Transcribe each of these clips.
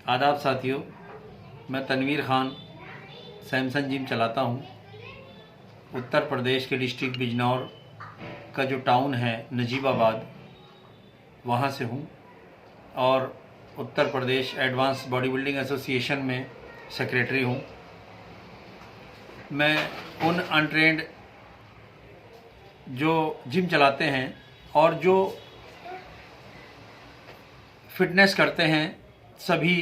आदाब साथियों, मैं तनवीर ख़ान सैमसन जिम चलाता हूँ। उत्तर प्रदेश के डिस्ट्रिक्ट बिजनौर का जो टाउन है नजीबाबाद, वहाँ से हूँ और Uttar Pradesh advance body building association में सेक्रेटरी हूँ। मैं उन अनट्रेंड जो जिम चलाते हैं और जो फिटनेस करते हैं सभी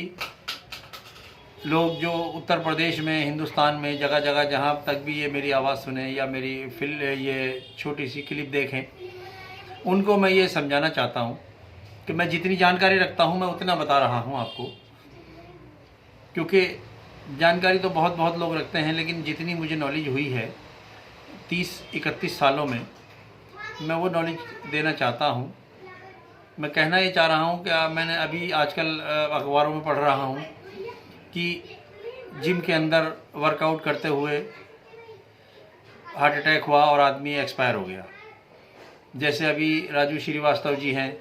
लोग जो उत्तर प्रदेश में, हिंदुस्तान में जगह जगह जहाँ तक भी ये मेरी आवाज़ सुने या मेरी ये छोटी सी क्लिप देखें, उनको मैं ये समझाना चाहता हूँ कि मैं जितनी जानकारी रखता हूँ मैं उतना बता रहा हूँ आपको, क्योंकि जानकारी तो बहुत लोग रखते हैं, लेकिन जितनी मुझे नॉलेज हुई है 30-31 सालों में, मैं वो नॉलेज देना चाहता हूँ। मैं कहना ये चाह रहा हूँ कि मैंने अभी आजकल अखबारों में पढ़ रहा हूँ कि जिम के अंदर वर्कआउट करते हुए हार्ट अटैक हुआ और आदमी एक्सपायर हो गया। जैसे अभी राजू श्रीवास्तव जी हैं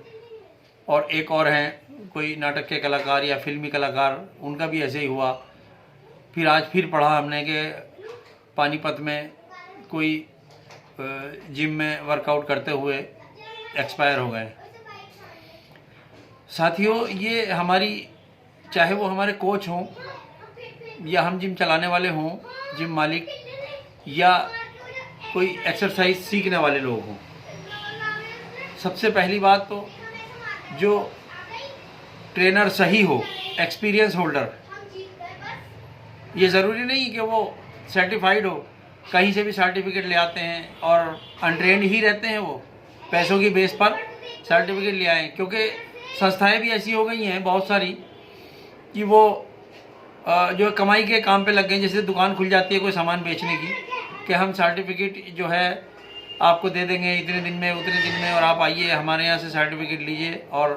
और एक और हैं कोई नाटक के कलाकार या फिल्मी कलाकार, उनका भी ऐसे ही हुआ। फिर आज फिर पढ़ा हमने कि पानीपत में कोई जिम में वर्कआउट करते हुए एक्सपायर हो गए। साथियों, ये हमारी, चाहे वो हमारे कोच हों या हम जिम चलाने वाले हों, जिम मालिक या कोई एक्सरसाइज सीखने वाले लोग हों, सबसे पहली बात तो जो ट्रेनर सही हो, एक्सपीरियंस होल्डर। ये ज़रूरी नहीं कि वो सर्टिफाइड हो, कहीं से भी सर्टिफिकेट ले आते हैं और अनट्रेंड ही रहते हैं, वो पैसों की बेस पर सर्टिफिकेट ले आए। क्योंकि संस्थाएं भी ऐसी हो गई हैं बहुत सारी कि वो जो कमाई के काम पे लग गए। जैसे दुकान खुल जाती है कोई सामान बेचने की कि हम सर्टिफिकेट जो है आपको दे देंगे इतने दिन में उतने दिन में, और आप आइए हमारे यहाँ से सर्टिफिकेट लीजिए और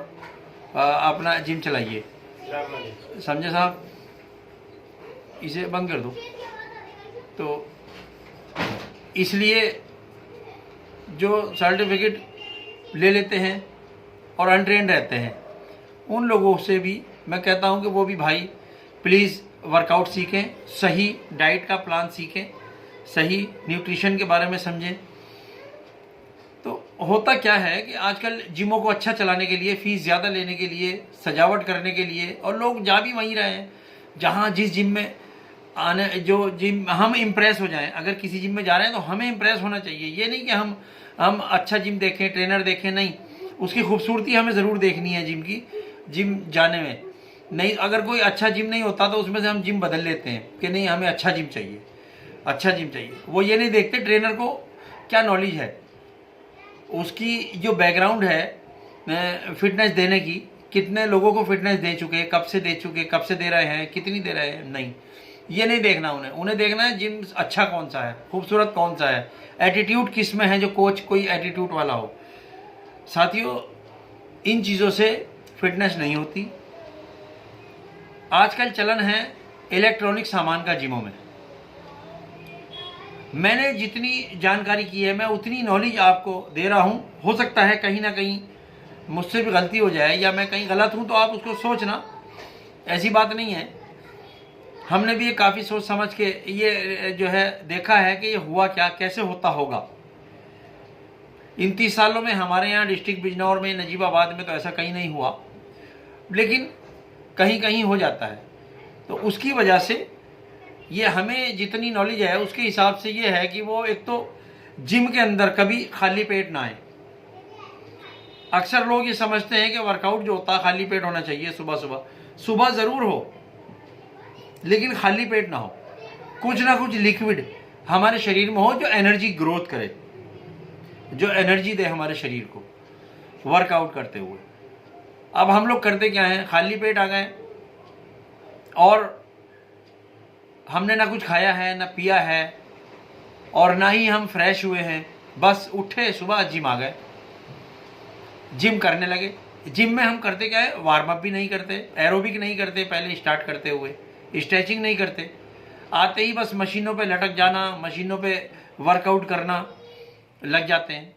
अपना जिम चलाइए। समझे साहब? इसे बंद कर दो। तो इसलिए जो सर्टिफिकेट ले लेते हैं और अनट्रेंड रहते हैं, उन लोगों से भी मैं कहता हूं कि वो भी भाई प्लीज़ वर्कआउट सीखें, सही डाइट का प्लान सीखें, सही न्यूट्रिशन के बारे में समझें। तो होता क्या है कि आजकल जिमों को अच्छा चलाने के लिए, फीस ज़्यादा लेने के लिए, सजावट करने के लिए, और लोग जा भी वहीं रहे हैं जहाँ जिस जिम में आने, जो जिम हम इम्प्रेस हो जाएं। अगर किसी जिम में जा रहे हैं तो हमें इम्प्रेस होना चाहिए। ये नहीं कि हम अच्छा जिम देखें, ट्रेनर देखें, नहीं, उसकी खूबसूरती हमें ज़रूर देखनी है जिम की, जिम जाने में। नहीं, अगर कोई अच्छा जिम नहीं होता तो उसमें से हम जिम बदल लेते हैं कि नहीं हमें अच्छा जिम चाहिए, अच्छा जिम चाहिए। वो ये नहीं देखते ट्रेनर को क्या नॉलेज है, उसकी जो बैकग्राउंड है फिटनेस देने की, कितने लोगों को फिटनेस दे चुके, कब से दे चुके, कब से दे रहे हैं, कितनी दे रहे हैं। नहीं, ये नहीं देखना उन्हें देखना है जिम अच्छा कौन सा है, खूबसूरत कौन सा है, एटीट्यूड किस में है, जो कोच कोई एटीट्यूड वाला हो। साथियों, इन चीज़ों से फिटनेस नहीं होती। आजकल चलन है इलेक्ट्रॉनिक सामान का जिमों में। मैंने जितनी जानकारी की है मैं उतनी नॉलेज आपको दे रहा हूं। हो सकता है कहीं ना कहीं मुझसे भी गलती हो जाए या मैं कहीं गलत हूं, तो आप उसको सोचना, ऐसी बात नहीं है। हमने भी ये काफ़ी सोच समझ के ये जो है देखा है कि ये हुआ क्या, कैसे होता होगा। इन 30 सालों में हमारे यहाँ डिस्ट्रिक्ट बिजनौर में, नजीबाबाद में तो ऐसा कहीं नहीं हुआ, लेकिन कहीं कहीं हो जाता है। तो उसकी वजह से ये हमें जितनी नॉलेज है उसके हिसाब से ये है कि वो एक तो जिम के अंदर कभी खाली पेट ना आए। अक्सर लोग ये समझते हैं कि वर्कआउट जो होता है खाली पेट होना चाहिए। सुबह ज़रूर हो, लेकिन खाली पेट ना हो। कुछ ना कुछ लिक्विड हमारे शरीर में हो जो एनर्जी ग्रोथ करे, जो एनर्जी दे हमारे शरीर को वर्कआउट करते हुए। अब हम लोग करते क्या हैं, खाली पेट आ गए और हमने ना कुछ खाया है ना पिया है और ना ही हम फ्रेश हुए हैं, बस उठे सुबह जिम आ गए, जिम करने लगे। जिम में हम करते क्या है, वार्म अप भी नहीं करते, एरोबिक नहीं करते, पहले स्टार्ट करते हुए स्ट्रेचिंग नहीं करते, आते ही बस मशीनों पे लटक जाना, मशीनों पे वर्कआउट करना लग जाते हैं।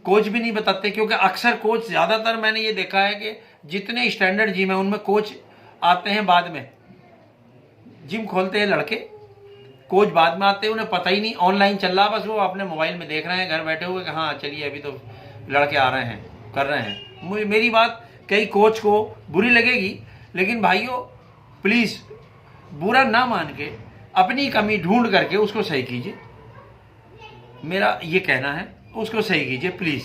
कोच भी नहीं बताते, क्योंकि अक्सर कोच, ज़्यादातर मैंने ये देखा है कि जितने स्टैंडर्ड जिम है उनमें कोच आते हैं बाद में, जिम खोलते हैं लड़के, कोच बाद में आते हैं, उन्हें पता ही नहीं ऑनलाइन चल रहा, बस वो अपने मोबाइल में देख रहे हैं घर बैठे हुए कि हाँ चलिए अभी तो लड़के आ रहे हैं, कर रहे हैं। मेरी बात कई कोच को बुरी लगेगी, लेकिन भाइयों प्लीज़ बुरा ना मान के अपनी कमी ढूंढ करके उसको सही कीजिए। मेरा ये कहना है, उसको सही कीजिए प्लीज़।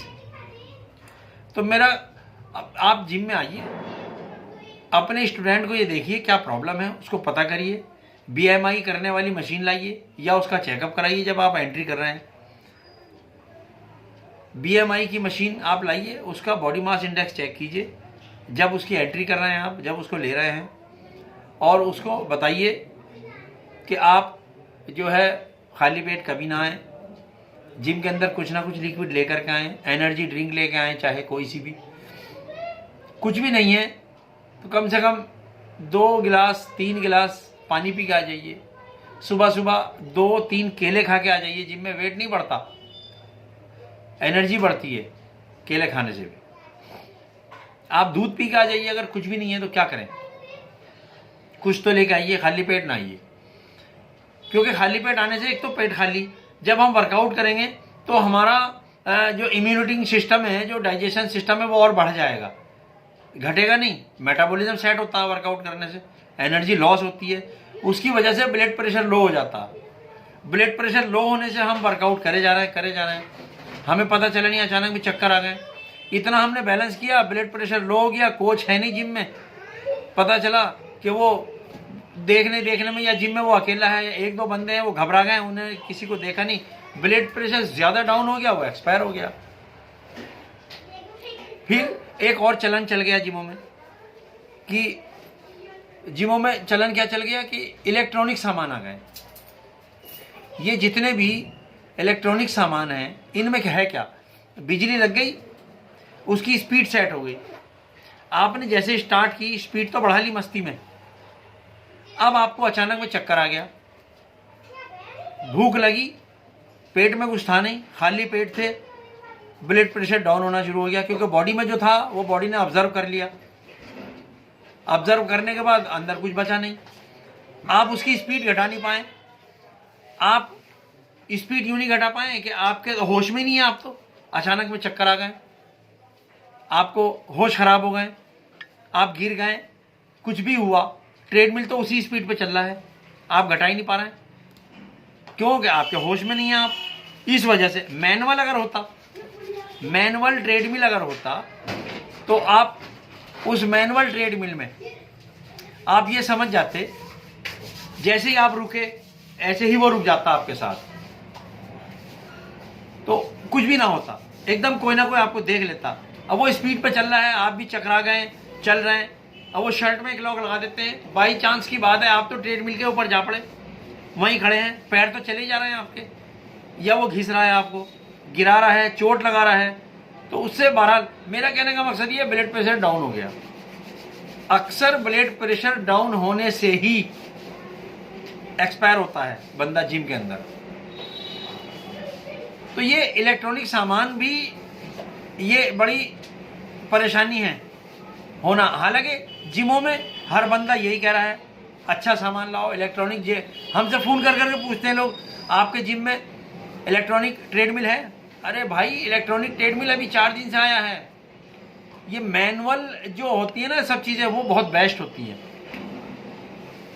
तो मेरा आप जिम में आइए, अपने स्टूडेंट को ये देखिए क्या प्रॉब्लम है, उसको पता करिए, BMI करने वाली मशीन लाइए या उसका चेकअप कराइए जब आप एंट्री कर रहे हैं। BMI की मशीन आप लाइए, उसका बॉडी मास इंडेक्स चेक कीजिए जब उसकी एंट्री कर रहे हैं आप, जब उसको ले रहे हैं, और उसको बताइए कि आप जो है खाली पेट कभी ना आएँ, जिम के अंदर कुछ ना कुछ लिक्विड लेकर के आएँ, एनर्जी ड्रिंक लेके आएँ, चाहे कोई सी भी। कुछ भी नहीं है तो कम से कम 2 गिलास 3 गिलास पानी पी के आ जाइए। सुबह सुबह 2-3 केले खा के आ जाइए। जिम में वेट नहीं बढ़ता, एनर्जी बढ़ती है केले खाने से भी। आप दूध पी के आ जाइए, अगर कुछ भी नहीं है तो क्या करें, कुछ तो लेके आइए, खाली पेट ना आइए। क्योंकि खाली पेट आने से एक तो पेट खाली, जब हम वर्कआउट करेंगे तो हमारा जो इम्यूनिटी सिस्टम है, जो डाइजेशन सिस्टम है, वो और बढ़ जाएगा, घटेगा नहीं। मेटाबॉलिज्म सेट होता है वर्कआउट करने से, एनर्जी लॉस होती है, उसकी वजह से ब्लड प्रेशर लो हो जाता है। ब्लड प्रेशर लो होने से हम वर्कआउट करे जा रहे हैं, हमें पता चला नहीं, अचानक में चक्कर आ गए। इतना हमने बैलेंस किया, ब्लड प्रेशर लो हो गया, कोच है नहीं जिम में, पता चला कि वो देखने में या जिम में वो अकेला है, 1-2 बंदे हैं, वो घबरा गए, उन्हें किसी को देखा नहीं, ब्लड प्रेशर ज़्यादा डाउन हो गया, वो एक्सपायर हो गया। फिर एक और चलन चल गया जिमों में, कि जिमों में चलन क्या चल गया कि इलेक्ट्रॉनिक सामान आ गए। ये जितने भी इलेक्ट्रॉनिक सामान हैं, इनमें क्या है, क्या बिजली लग गई, उसकी स्पीड सेट हो गई। आपने जैसे स्टार्ट की, स्पीड तो बढ़ा ली मस्ती में, अब आपको अचानक में चक्कर आ गया, भूख लगी, पेट में कुछ था नहीं, खाली पेट थे, ब्लड प्रेशर डाउन होना शुरू हो गया, क्योंकि बॉडी में जो था वो बॉडी ने ऑब्जर्व कर लिया। ऑब्जर्व करने के बाद अंदर कुछ बचा नहीं, आप उसकी स्पीड घटा नहीं पाए। आप स्पीड यूँ नहीं घटा पाए कि आपके होश में नहीं है, आप तो अचानक में चक्कर आ गए, आपको होश खराब हो गए, आप गिर गए, कुछ भी हुआ, ट्रेडमिल तो उसी स्पीड पे चल रहा है, आप घटा ही नहीं पा रहे हैं, क्योंकि आपके होश में नहीं है आप। इस वजह से मैनुअल अगर होता, मैनुअल ट्रेडमिल अगर होता, तो आप उस मैनुअल ट्रेडमिल में आप ये समझ जाते, जैसे ही आप रुके ऐसे ही वो रुक जाता आपके साथ, तो कुछ भी ना होता, एकदम कोई ना कोई आपको देख लेता। अब वो स्पीड पे चल रहा है, आप भी चकरा गए, चल रहे हैं, अब वो शर्ट में एक लॉक लगा देते हैं, बाई चांस की बात है आप तो ट्रेडमिल के ऊपर जा पड़े, वहीं खड़े हैं, पैर तो चले जा रहे हैं आपके, या वो घिस रहा है आपको, गिरा रहा है, चोट लगा रहा है, तो उससे बहरहाल मेरा कहने का मकसद ये, ब्लड प्रेशर डाउन हो गया। अक्सर ब्लड प्रेशर डाउन होने से ही एक्सपायर होता है बंदा जिम के अंदर। तो ये इलेक्ट्रॉनिक सामान भी ये बड़ी परेशानी है होना। हालांकि जिमों में हर बंदा यही कह रहा है, अच्छा सामान लाओ इलेक्ट्रॉनिक। जे हमसे फ़ोन कर करके पूछते हैं लोग, आपके जिम में इलेक्ट्रॉनिक ट्रेडमिल है? अरे भाई, इलेक्ट्रॉनिक ट्रेडमिल अभी 4 दिन से आया है। ये मैनुअल जो होती है ना सब चीज़ें, वो बहुत बेस्ट होती हैं,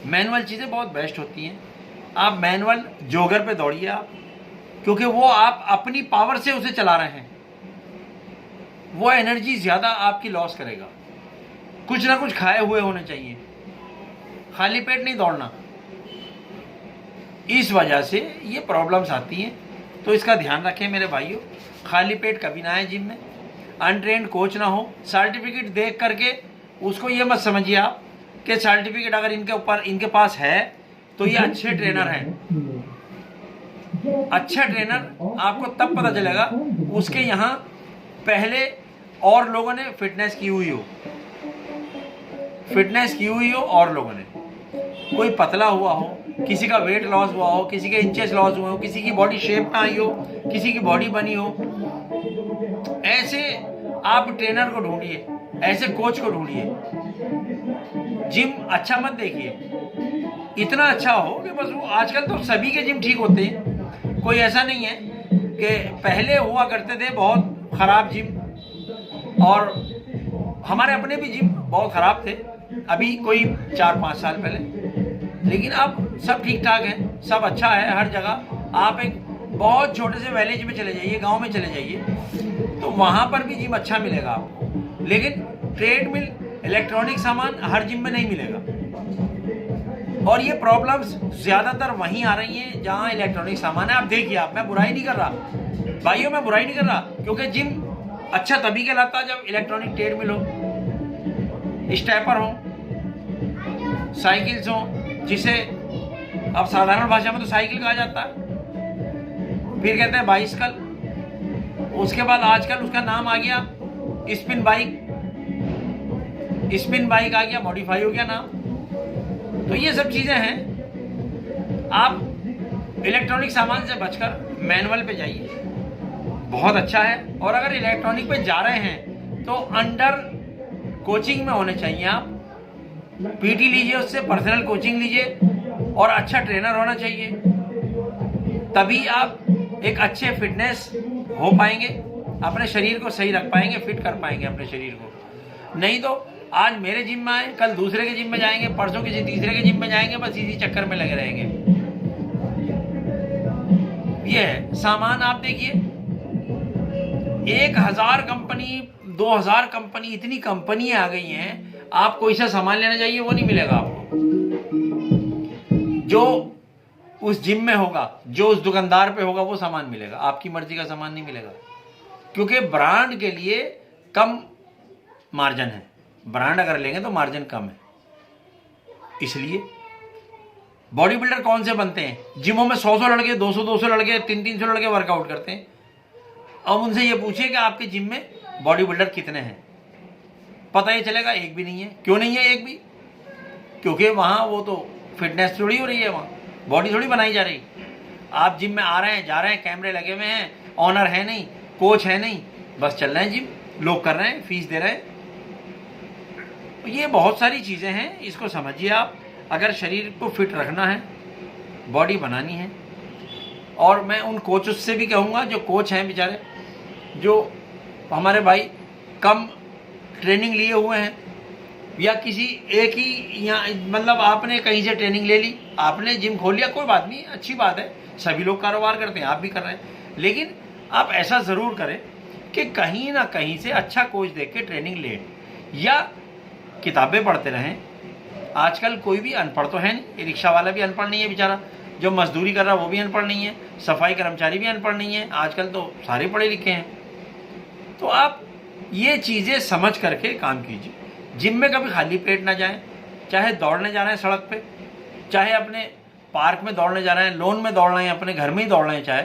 मैनुअल चीज़ें बहुत बेस्ट होती हैं। आप मैनुअल जॉगर पे दौड़िए आप, क्योंकि वो आप अपनी पावर से उसे चला रहे हैं, वो एनर्जी ज़्यादा आपकी लॉस करेगा। कुछ ना कुछ खाए हुए होने चाहिए, खाली पेट नहीं दौड़ना। इस वजह से ये प्रॉब्लम्स आती हैं, तो इसका ध्यान रखें मेरे भाइयों। खाली पेट कभी ना आए जिम में, अनट्रेंड कोच ना हो। सर्टिफिकेट देख करके उसको ये मत समझिए आप कि सर्टिफिकेट अगर इनके पास है तो ये अच्छे ट्रेनर हैं। अच्छा ट्रेनर आपको तब पता चलेगा उसके यहाँ पहले और लोगों ने फिटनेस की हुई हो, और लोगों ने, कोई पतला हुआ हो, किसी का वेट लॉस हुआ हो, किसी के इंचेस लॉस हुए हो, किसी की बॉडी शेप में आई हो, किसी की बॉडी बनी हो। ऐसे आप ट्रेनर को ढूंढिए, ऐसे कोच को ढूंढिए जिम अच्छा मत देखिए, इतना अच्छा हो कि बस वो, आजकल तो सभी के जिम ठीक होते हैं, कोई ऐसा नहीं है कि पहले हुआ करते थे बहुत ख़राब जिम, और हमारे अपने भी जिम बहुत ख़राब थे अभी कोई 4-5 साल पहले, लेकिन अब सब ठीक ठाक है, सब अच्छा है हर जगह। आप एक बहुत छोटे से विलेज में चले जाइए, गांव में चले जाइए, तो वहाँ पर भी जिम अच्छा मिलेगा आपको, लेकिन ट्रेडमिल, इलेक्ट्रॉनिक सामान हर जिम में नहीं मिलेगा। और ये प्रॉब्लम्स ज़्यादातर वहीं आ रही हैं जहाँ इलेक्ट्रॉनिक सामान है। आप देखिए, आप, मैं बुराई नहीं कर रहा भाइयों, मैं बुराई नहीं कर रहा, क्योंकि जिम अच्छा तभी कहलाता है जब इलेक्ट्रॉनिक ट्रेडमिल हो, स्टेपर हो, साइकिल्स हो, जिसे अब साधारण भाषा में तो साइकिल कहा जाता है, फिर कहते हैं बाइसिकल, उसके बाद आजकल उसका नाम आ गया स्पिन बाइक, स्पिन बाइक आ गया, मॉडिफाई हो गया नाम। तो ये सब चीज़ें हैं। आप इलेक्ट्रॉनिक सामान से बचकर मैनुअल पे जाइए, बहुत अच्छा है। और अगर इलेक्ट्रॉनिक पे जा रहे हैं तो अंडर कोचिंग में होने चाहिए। आप पीटी लीजिए, उससे पर्सनल कोचिंग लीजिए, और अच्छा ट्रेनर होना चाहिए, तभी आप एक अच्छे फिटनेस हो पाएंगे, अपने शरीर को सही रख पाएंगे, फिट कर पाएंगे अपने शरीर को। नहीं तो आज मेरे जिम में आए, कल दूसरे के जिम में जाएंगे, परसों किसी तीसरे के जिम में जाएंगे, बस इसी चक्कर में लगे रहेंगे। ये है सामान। आप देखिए 1000 कंपनी, 2000 कंपनी, इतनी कंपनियां आ गई हैं, आप कोई सा सामान लेना चाहिए वो नहीं मिलेगा आपको जो उस जिम में होगा, जो उस दुकानदार पे होगा वो सामान मिलेगा, आपकी मर्जी का सामान नहीं मिलेगा। क्योंकि ब्रांड के लिए कम मार्जिन है, ब्रांड अगर लेंगे तो मार्जिन कम है। इसलिए बॉडी बिल्डर कौन से बनते हैं, जिमों में 100-100 लड़के, 200-200 लड़के, 300-300 लड़के वर्कआउट करते हैं। अब उनसे ये पूछिए कि आपके जिम में बॉडी बिल्डर कितने हैं, पता ही चलेगा एक भी नहीं है। क्यों नहीं है एक भी? क्योंकि वहाँ वो तो फिटनेस थोड़ी हो रही है, वहाँ बॉडी थोड़ी बनाई जा रही। आप जिम में आ रहे हैं, जा रहे हैं, कैमरे लगे हुए हैं, ऑनर है नहीं, कोच है नहीं, बस चल रहे हैं जिम, लोग कर रहे हैं, फीस दे रहे हैं। तो ये बहुत सारी चीज़ें हैं, इसको समझिए आप। अगर शरीर को फिट रखना है, बॉडी बनानी है, और मैं उन कोचों से भी कहूँगा जो कोच हैं बेचारे, जो हमारे भाई कम ट्रेनिंग लिए हुए हैं, या किसी एक ही, या मतलब आपने कहीं से ट्रेनिंग ले ली, आपने जिम खोल लिया, कोई बात नहीं, अच्छी बात है, सभी लोग कारोबार करते हैं, आप भी कर रहे हैं, लेकिन आप ऐसा ज़रूर करें कि कहीं ना कहीं से अच्छा कोच देख के ट्रेनिंग लें, या किताबें पढ़ते रहें। आजकल कोई भी अनपढ़ तो है नहीं, रिक्शा वाला भी अनपढ़ नहीं है बेचारा, जो मजदूरी कर रहा है वो भी अनपढ़ नहीं है, सफाई कर्मचारी भी अनपढ़ नहीं है, आजकल तो सारे पढ़े लिखे हैं। तो आप ये चीज़ें समझ करके काम कीजिए। जिम में कभी खाली पेट ना जाएं, चाहे दौड़ने जा रहे हैं सड़क पे, चाहे अपने पार्क में दौड़ने जा रहे हैं, लॉन में दौड़ रहे हैं, अपने घर में ही दौड़ रहे हैं चाहे,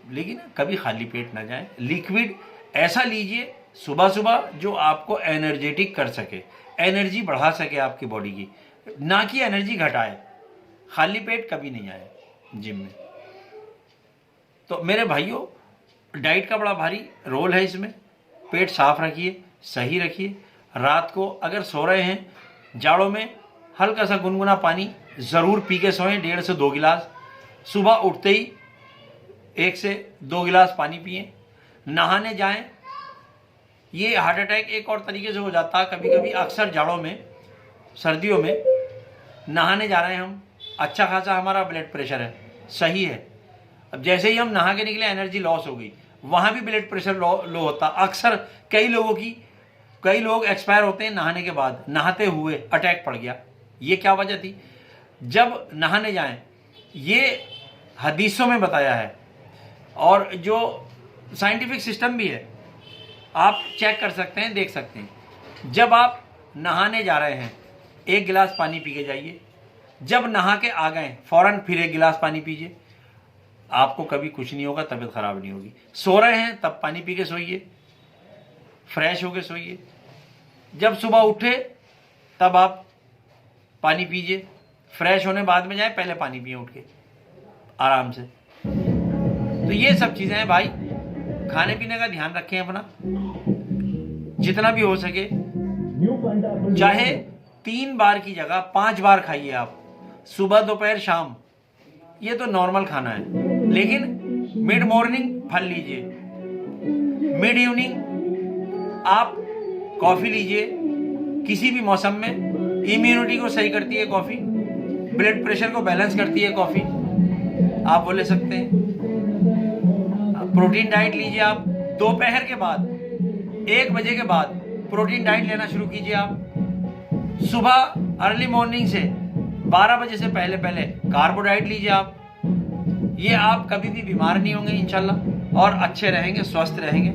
लेकिन कभी खाली पेट ना जाएं। लिक्विड ऐसा लीजिए सुबह सुबह जो आपको एनर्जेटिक कर सके, एनर्जी बढ़ा सके आपकी बॉडी की, ना कि एनर्जी घटाए। खाली पेट कभी नहीं आए जिम में। तो मेरे भाइयों, डाइट का बड़ा भारी रोल है इसमें। पेट साफ रखिए, सही रखिए। रात को अगर सो रहे हैं जाड़ों में, हल्का सा गुनगुना पानी ज़रूर पी के सोएं, 1.5 से 2 गिलास। सुबह उठते ही 1 से 2 गिलास पानी पिएं। नहाने जाएं। ये हार्ट अटैक एक और तरीके से हो जाता है कभी कभी, अक्सर जाड़ों में, सर्दियों में नहाने जा रहे हैं हम, अच्छा खासा हमारा ब्लड प्रेशर है, सही है। अब जैसे ही हम नहा के निकले, एनर्जी लॉस हो गई, वहाँ भी ब्लड प्रेशर लो होता। अक्सर कई लोग एक्सपायर होते हैं नहाने के बाद, नहाते हुए अटैक पड़ गया। ये क्या वजह थी? जब नहाने जाएं, ये हदीसों में बताया है, और जो साइंटिफिक सिस्टम भी है, आप चेक कर सकते हैं, देख सकते हैं। जब आप नहाने जा रहे हैं 1 गिलास पानी पी के जाइए, जब नहा के आ गए फ़ौरन फिर 1 गिलास पानी पीजिए। आपको कभी कुछ नहीं होगा, तबीयत खराब नहीं होगी। सो रहे हैं तब पानी पी के सोइए, फ्रेश होके सोइए। जब सुबह उठे तब आप पानी पीजिए, फ्रेश होने बाद में जाए, पहले पानी पिए उठ के आराम से। तो ये सब चीज़ें हैं भाई। खाने पीने का ध्यान रखें अपना, जितना भी हो सके। चाहे 3 बार की जगह 5 बार खाइए आप, सुबह दोपहर शाम। ये तो नॉर्मल खाना है। लेकिन मिड मॉर्निंग फल लीजिए, मिड इवनिंग आप कॉफ़ी लीजिए किसी भी मौसम में। इम्यूनिटी को सही करती है कॉफ़ी, ब्लड प्रेशर को बैलेंस करती है कॉफ़ी, आप वो ले सकते हैं। प्रोटीन डाइट लीजिए आप, दोपहर के बाद 1 बजे के बाद प्रोटीन डाइट लेना शुरू कीजिए आप। सुबह अर्ली मॉर्निंग से 12 बजे से पहले पहले कार्बोहाइड्रेट लीजिए आप। ये आप कभी भी बीमार नहीं होंगे इंशाल्लाह, और अच्छे रहेंगे, स्वस्थ रहेंगे।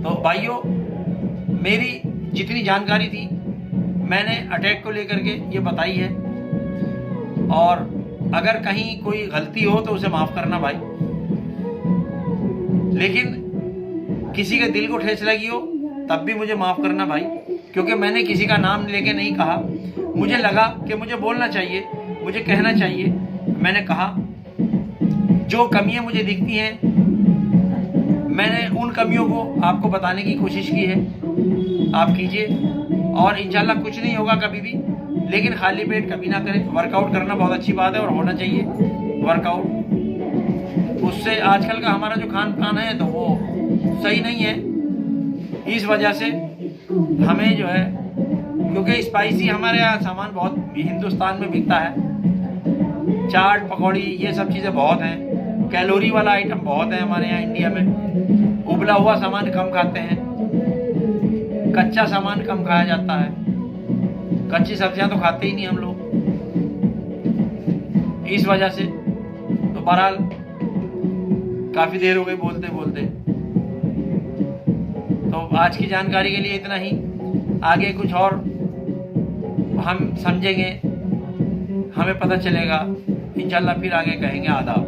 तो भाइयों, मेरी जितनी जानकारी थी मैंने अटैक को लेकर के ये बताई है, और अगर कहीं कोई गलती हो तो उसे माफ़ करना भाई। लेकिन किसी के दिल को ठेस लगी हो तब भी मुझे माफ़ करना भाई, क्योंकि मैंने किसी का नाम लेके नहीं कहा। मुझे लगा कि मुझे बोलना चाहिए, मुझे कहना चाहिए। मैंने कहा जो कमियां मुझे दिखती हैं, मैंने उन कमियों को आपको बताने की कोशिश की है। आप कीजिए, और इंशाल्लाह कुछ नहीं होगा कभी भी। लेकिन खाली पेट कभी ना करें। वर्कआउट करना बहुत अच्छी बात है और होना चाहिए वर्कआउट। उससे आजकल का हमारा जो खान पान है तो वो सही नहीं है। इस वजह से हमें जो है, क्योंकि स्पाइसी हमारे यहाँ सामान बहुत हिंदुस्तान में बिकता है, चाट पकौड़ी ये सब चीज़ें बहुत हैं, कैलोरी वाला आइटम बहुत है हमारे यहाँ इंडिया में। उबला हुआ सामान कम खाते हैं, कच्चा सामान कम खाया जाता है, कच्ची सब्जियां तो खाते ही नहीं हम लोग। इस वजह से तो बहरहाल काफ़ी देर हो गई बोलते बोलते। तो आज की जानकारी के लिए इतना ही। आगे कुछ और हम समझेंगे, हमें पता चलेगा इंशाल्लाह, फिर आगे कहेंगे आदाब।